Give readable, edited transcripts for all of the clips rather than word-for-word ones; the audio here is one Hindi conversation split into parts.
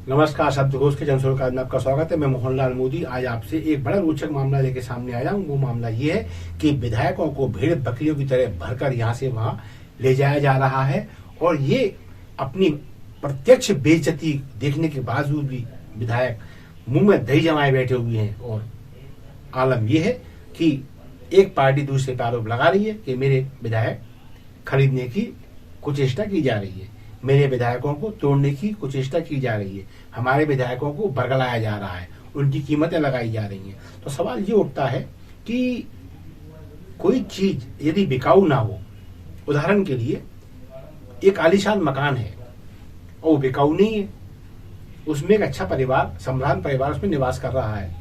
नमस्कार, शब्दकोश के जनसरोकार में आपका स्वागत है। मैं मोहनलाल मोदी आज आपसे एक बड़ा रोचक मामला लेके सामने आया हूँ। वो मामला ये है कि विधायकों को भेड़ बकरियों की तरह भरकर यहाँ से वहाँ ले जाया जा रहा है और ये अपनी प्रत्यक्ष बेइज्जती देखने के बावजूद भी विधायक मुंह में दही जमाए बैठे हुए हैं। और आलम यह है कि एक पार्टी दूसरे पर आरोप लगा रही है कि मेरे विधायक खरीदने की कुचेष्टा की जा रही है, मेरे विधायकों को तोड़ने की कुचेष्टा की जा रही है, हमारे विधायकों को बरगलाया जा रहा है, उनकी कीमतें लगाई जा रही हैं। तो सवाल ये उठता है कि कोई चीज यदि बिकाऊ ना हो, उदाहरण के लिए एक आलीशान मकान है और वो बिकाऊ नहीं है, उसमें एक अच्छा परिवार, सम्भ्रांत परिवार उसमें निवास कर रहा है,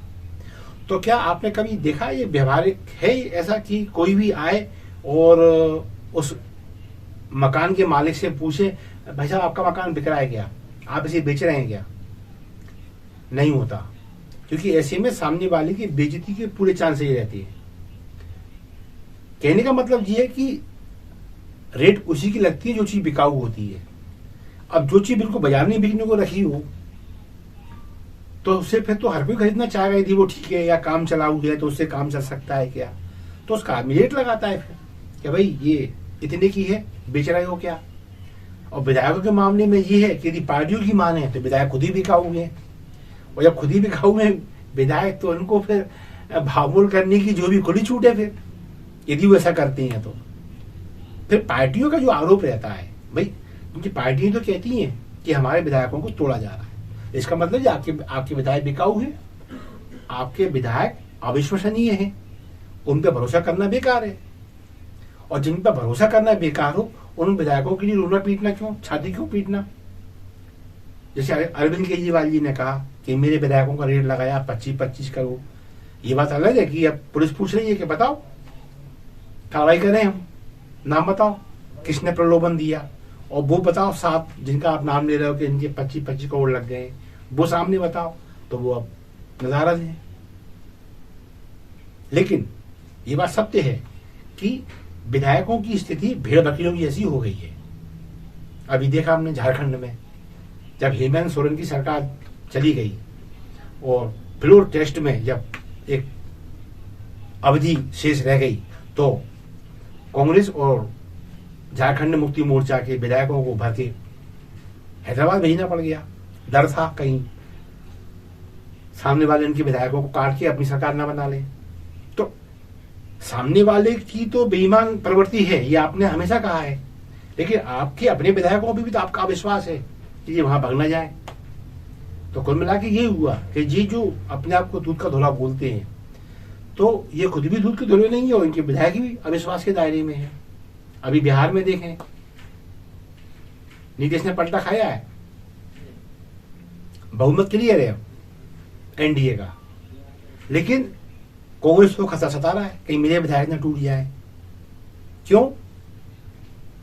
तो क्या आपने कभी देखा ये व्यवहारिक है ऐसा कि कोई भी आए और उस मकान के मालिक से पूछे, भाई साहब आपका मकान बिक रहा है क्या, आप इसे बेच रहे हैं क्या? नहीं होता, क्योंकि ऐसे में सामने वाले की बेइज्जती के पूरे चांस ही रहती है। कहने का मतलब ये है कि रेट उसी की लगती है जो चीज बिकाऊ होती है। अब जो चीज बिल्कुल बाजार में बिकने को रखी हो तो उससे फिर तो हर कोई खरीदना चाहेगा, यदि वो ठीक है या काम चलाऊ है तो उससे काम चल सकता है क्या, तो उसका आदमी रेट लगाता है फिर कि भाई ये इतने की है, बेच रहे हो क्या। और विधायकों के मामले में ये है कि यदि पार्टियों की माने तो विधायक खुद ही बिकाऊ है, और जब खुद ही बिकाऊ है विधायक तो उनको फिर भावमोल करने की जो भी खुली छूट है, फिर यदि वो ऐसा करते हैं तो फिर पार्टियों का जो आरोप रहता है, भाई उनकी पार्टियां तो कहती हैं कि हमारे विधायकों को तोड़ा जा रहा है, इसका मतलब आपके विधायक बिकाऊ है, आपके विधायक अविश्वसनीय है, उन पर भरोसा करना बेकार है। और जिन पर भरोसा करना बेकार हो उन विधायकों के लिए रोना पीटना क्यों, छाती क्यों पीटना। जैसे अरविंद केजरीवाल जी ने कहा कि मेरे विधायकों का रेट लगाया 25-25 करोड़। ये बात अलग है कि अब पुलिस पूछ रही है कि बताओ, कार्रवाई करें, हम नाम बताओ किसने प्रलोभन दिया, और वो बताओ 7 जिनका आप नाम ले रहे हो कि इनके 25-25 करोड़ लग गए, वो सामने बताओ, तो वो अब नजारत है। लेकिन ये बात सत्य है कि विधायकों की स्थिति भेड़ बकरियों की ऐसी हो गई है। अभी देखा हमने झारखंड में जब हेमंत सोरेन की सरकार चली गई और फ्लोर टेस्ट में जब एक अवधि शेष रह गई तो कांग्रेस और झारखंड मुक्ति मोर्चा के विधायकों को भर के हैदराबाद भेजना पड़ गया। डर था कहीं सामने वाले उनके विधायकों को काट के अपनी सरकार ना बना ले। तो सामने वाले की तो बेईमान प्रवृत्ति है, ये आपने हमेशा कहा है, लेकिन आपके अपने विधायकों पर भी तो आपका विश्वास है कि ये वहां भाग ना जाए। तो कुल मिला के ये हुआ कि ये जो अपने आप को दूध का धोला बोलते हैं, तो ये खुद भी दूध के धोले नहीं है और इनके विधायक भी अविश्वास के दायरे में है। अभी बिहार में देखें, नीतीश ने पलटा खाया है, बहुमत क्लियर है एनडीए का, लेकिन कांग्रेस को खतरा सता रहा है कहीं मेरे विधायक न टूट जाए। क्यों?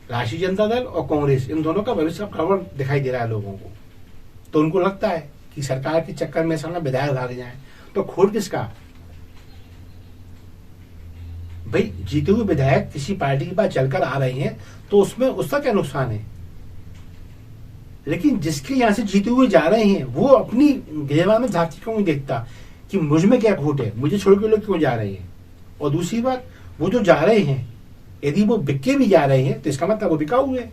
राष्ट्रीय जनता दल और कांग्रेस इन दोनों का भविष्य गड़बड़ दिखाई दे रहा है लोगों को, तो उनको लगता है कि सरकार के चक्कर में साला विधायक भाग जाए। तो खोट किसका? भाई जीते हुए विधायक किसी पार्टी के पास चलकर आ रहे हैं तो उसमें उसका क्या नुकसान है, लेकिन जिसके यहां से जीते हुए जा रहे हैं वो अपनी गिरबान में झांकी क्यों नहीं देखता कि मुझ में क्या खोट है, मुझे छोड़ के लोग क्यों जा रहे हैं। और दूसरी बात, वो जो जा रहे हैं यदि वो बिके भी जा रहे हैं तो इसका मतलब वो बिकाऊ है,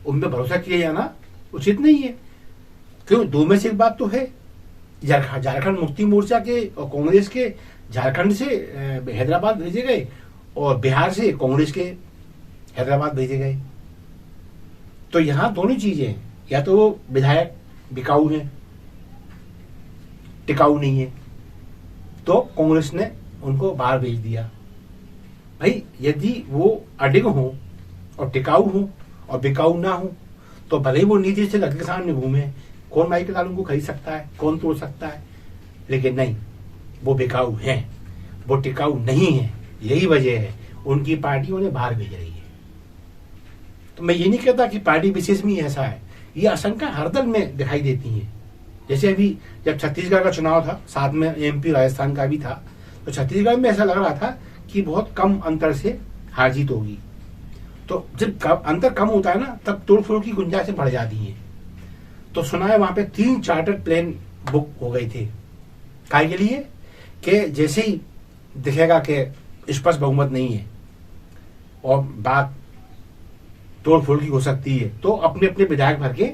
उन पर भरोसा किया जाना उचित नहीं है। क्यों? दो में से एक बात तो है, झारखंड मुक्ति मोर्चा के और कांग्रेस के झारखंड से हैदराबाद भेजे गए और बिहार से कांग्रेस के हैदराबाद भेजे गए। तो यहां दोनों चीजें हैं, या तो वो विधायक बिकाऊ है, टिकाऊ नहीं है, तो कांग्रेस ने उनको बाहर भेज दिया। भाई यदि वो अडिग हो और टिकाऊ हो और बिकाऊ ना हो तो भले ही वो नीति से लग के सामने घूमे, कौन माई के दाल उनको खरीद सकता है, कौन तोड़ सकता है, लेकिन नहीं, वो बिकाऊ हैं, वो टिकाऊ नहीं है। यही वजह है उनकी पार्टी उन्हें बाहर भेज रही है। तो मैं ये नहीं कहता कि पार्टी विशेष में ऐसा है, ये आशंका हर दल में दिखाई देती है। जैसे अभी जब छत्तीसगढ़ का चुनाव था, साथ में एमपी राजस्थान का भी था, तो छत्तीसगढ़ में ऐसा लग रहा था कि बहुत कम अंतर से हार जीत होगी। तो जब अंतर कम होता है ना, तब तोड़फोड़ की गुंजाइश बढ़ जाती है। तो सुना है वहां पे 3 चार्टर्ड प्लेन बुक हो गई थी। काय के लिए? कि जैसे ही दिखेगा कि स्पष्ट बहुमत नहीं है और बात तोड़ फोड़ की हो सकती है, तो अपने अपने विधायक भर के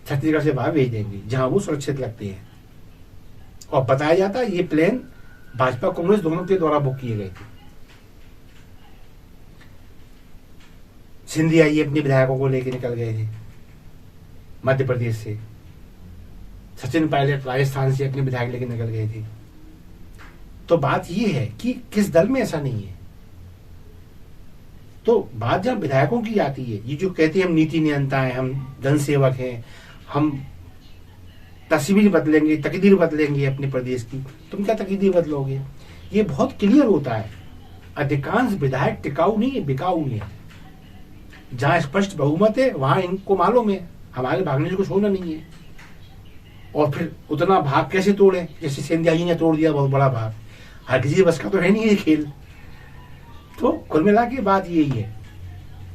छत्तीसगढ़ से बाहर भेज देंगे जहां वो सुरक्षित लगते हैं। और बताया जाता है ये प्लेन भाजपा कांग्रेस दोनों के द्वारा बुक किए गए थे। सिंधिया ये अपने विधायकों को लेकर निकल गए थे मध्य प्रदेश से। सचिन पायलट राजस्थान से अपने विधायक लेकर निकल गए थे। तो बात ये है कि किस दल में ऐसा नहीं है। तो बात जब विधायकों की आती है, ये जो कहते हैं हम नीति नियंता है, हम जनसेवक हैं, हम तस्वीर बदलेंगे, तकदीर बदलेंगे अपने प्रदेश की, तुम क्या तकदीर बदलोगे? ये बहुत क्लियर होता है। अधिकांश विधायक टिकाऊ नहीं है, बिकाऊ नहीं है। जहां स्पष्ट बहुमत है वहां इनको मालूम है हमारे भागने से कुछ होना नहीं है। और फिर उतना भाग कैसे तोड़े? जैसे सिंधिया जी ने तोड़ दिया बहुत बड़ा भाग। हर किसी बस का तो है नहीं ये खेल। तो कुल मिला के बात यही है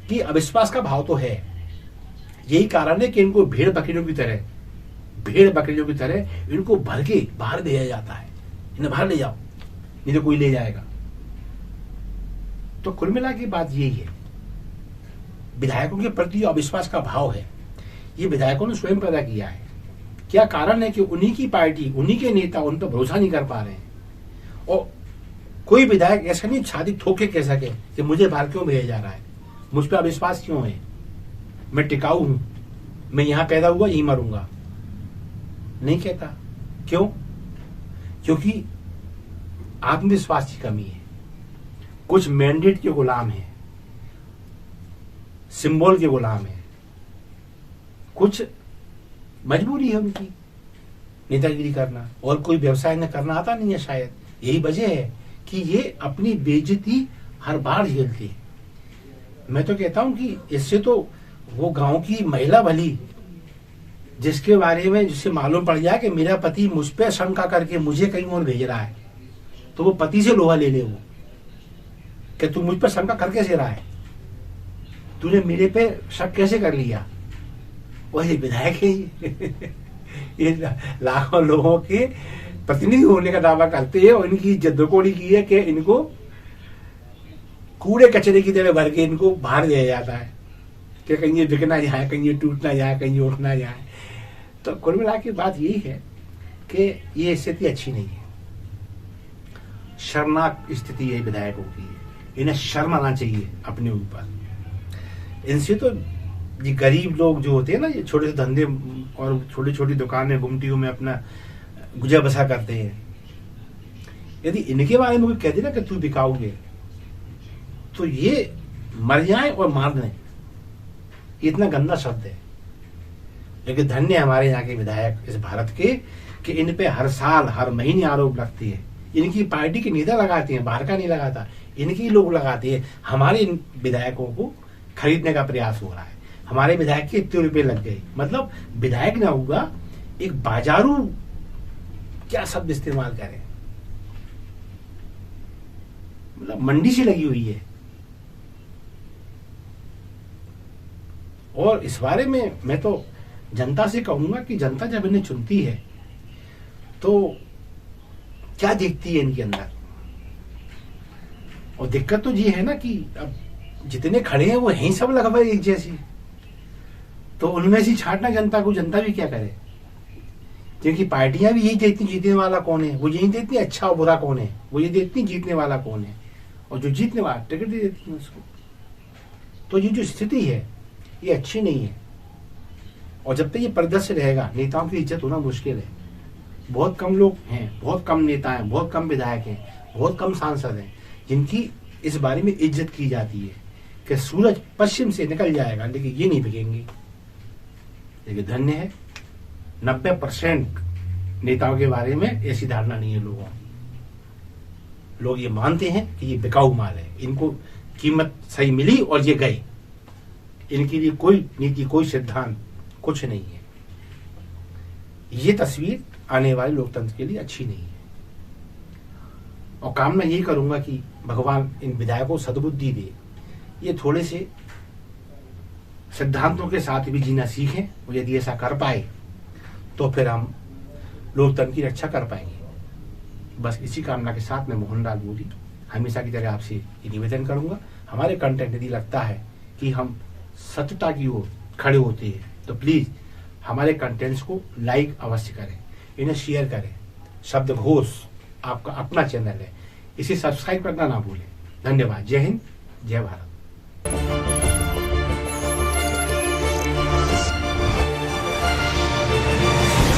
कि अविश्वास का भाव तो है। यही कारण है कि इनको भेड़ बकरियों की तरह इनको भर के बाहर दिया जाता है। इन्हें बाहर ले जाओ, नहीं तो कोई ले जाएगा। तो कुल मिला के बात यही है, विधायकों के प्रति जो अविश्वास का भाव है ये विधायकों ने स्वयं पैदा किया है। क्या कारण है कि उन्हीं की पार्टी, उन्हीं के नेता उन पर भरोसा नहीं कर पा रहे हैं। और कोई विधायक ऐसा नहीं छाती ठोक के कह सके कि मुझे बाहर क्यों भेजा जा रहा है, मुझ पर अविश्वास क्यों है, मैं टिकाऊ हूं, मैं यहां पैदा हुआ यहीं मरूंगा। नहीं कहता। क्यों? क्योंकि आत्मविश्वास की कमी है। कुछ मैंडेट के गुलाम है, सिंबल के गुलाम है, कुछ मजबूरी है उनकी नेतागिरी करना, और कोई व्यवसाय न करना आता नहीं है शायद। यही वजह है कि ये अपनी बेइज्जती हर बार झेलते हैं। मैं तो कहता हूं कि इससे तो वो गांव की महिला भली जिसके बारे में जिससे मालूम पड़ जाए कि मेरा पति मुझ पे शंका करके मुझे कहीं और भेज रहा है, तो वो पति से लोहा ले ले वो कि तू मुझ पर शंका कर कैसे रहा है, तूने मेरे पे शक कैसे कर लिया। वही विधायक है ये लाखों लोगों के प्रतिनिधि होने का दावा करते हैं और इनकी जद्दोकोड़ी की है कि इनको कूड़े कचरे की तरह भर के इनको बाहर दिया जाता है कि कहीं ये बिकना जाए, कहीं ये टूटना जाए, कहीं ये उठना जाए। तो कुल मिला के बात यही है कि ये स्थिति अच्छी नहीं है। शर्मनाक स्थिति है विधायकों की। इन्हें शर्म आना चाहिए अपने ऊपर। इनसे तो ये गरीब लोग जो होते हैं ना, ये छोटे से धंधे और छोटी छोटी दुकानें गुमटियों में अपना गुजर बसा करते हैं, यदि इनके बारे में कोई कह दे ना कि तू बिकाओगे, तो ये मर जाए और मार दें। इतना गंदा शब्द है। लेकिन धन्य हमारे यहाँ के विधायक इस भारत के कि इन पे हर साल हर महीने आरोप लगती है। इनकी पार्टी के नेता लगाते हैं, बाहर का नहीं लगाता, इनकी लोग लगाते हैं। हमारे इन विधायकों को खरीदने का प्रयास हो रहा है। हमारे विधायक के इतने रुपए लग गए, मतलब विधायक ना होगा, एक बाजारू क्या शब्द इस्तेमाल करें, मतलब मंडी से लगी हुई है। और इस बारे में मैं तो जनता से कहूंगा कि जनता जब इन्हें चुनती है तो क्या देखती है इनके अंदर। और दिक्कत तो ये है ना कि अब जितने खड़े हैं वो हैं सब लगभग एक जैसी, तो उनमें से छांटना जनता को, जनता भी क्या करे, क्योंकि पार्टियां भी यही देखती जीतने वाला कौन है, वो यही देखती अच्छा और बुरा कौन है, वो ये देखती जीतने वाला कौन है, और जो जीतने वाला टिकट दे देती है उसको। तो ये जो स्थिति है ये अच्छी नहीं है। और जब तक ये परिदृश्य रहेगा, नेताओं की इज्जत होना मुश्किल है। बहुत कम लोग हैं, बहुत कम नेता हैं, बहुत कम विधायक हैं, बहुत कम सांसद हैं जिनकी इस बारे में इज्जत की जाती है कि सूरज पश्चिम से निकल जाएगा लेकिन ये नहीं बिकेंगे। लेकिन धन्य है 90% नेताओं के बारे में ऐसी धारणा नहीं है लोगों। लोग ये मानते हैं कि ये बिकाऊ माल है, इनको कीमत सही मिली और ये गए, इनके लिए कोई नीति, कोई सिद्धांत कुछ नहीं है। ये तस्वीर आने वाले लोकतंत्र के लिए अच्छी नहीं है। और कामना यही करूंगा कि भगवान इन विधायकों को सद्बुद्धि दे, ये थोड़े से सिद्धांतों के साथ भी जीना सीखें, और यदि ऐसा कर पाए तो फिर हम लोकतंत्र की रक्षा कर पाएंगे। बस इसी कामना के साथ मैं मोहनलाल मोदी हमेशा की तरह आपसे ये निवेदन करूंगा, हमारे कंटेंट यदि लगता है कि हम सत्यता की ओर खड़े होते हैं तो प्लीज हमारे कंटेंट्स को लाइक अवश्य करें, इन्हें शेयर करें। शब्दघोष आपका अपना चैनल है, इसे सब्सक्राइब करना ना भूलें। धन्यवाद। जय हिंद, जय भारत।